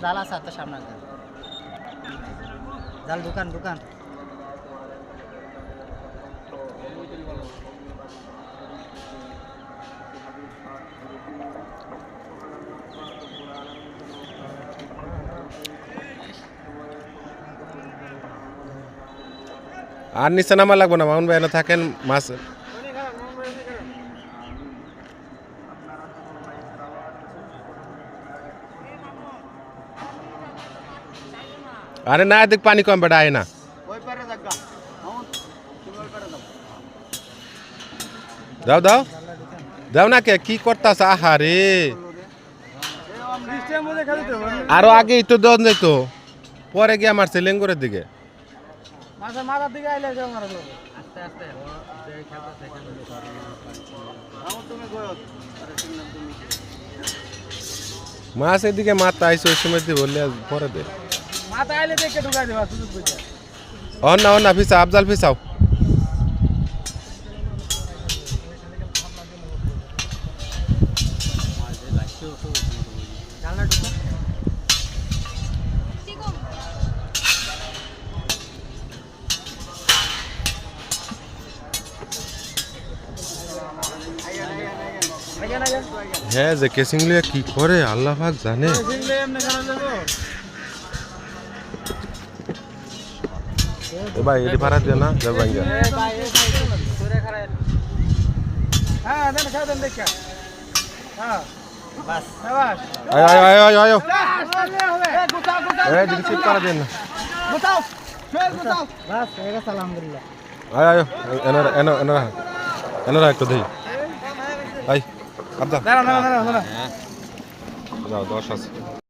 জাল আছে তো সামনে জাল দোকান দোকান আর নিচে নামা লাগবো না, মামুন ভাই এনে থাকেন মাছ। আরে না, এদিক পানি কম বেটা, আয় না। দাও দাও দাও না, কে কি করতাছ? আহারে আরো আগেই তো দন যাইতো, পরে গিয়ে মারছে লেঙ্গুরের দিকে। মাছ এদিকে মাথা আইসে ওই সময় দিয়ে বললে পরে দে না না ফিসা আফজাল ফিসাও। হ্যাঁ, যে কেসিং লিয়া কি করে আল্লাহ পাক জানে। এ ভাই এটি ভাড়া দিও না, যাও ভাই। হ্যাঁ দেন খাও দেন দেখা হ্যাঁ বাস বাস আয় আয় আয় আয় আয় গুতাও এ দিদি চিপ করে দেন। গুতাও ফের গুতাও বাস হয়ে গেছে আলহামদুলিল্লাহ। আয় আয় এনা এনা এনা এনা একটু দেই। আই আবদা দাঁড়া দাঁড়া দাঁড়া যাও 10 আছে।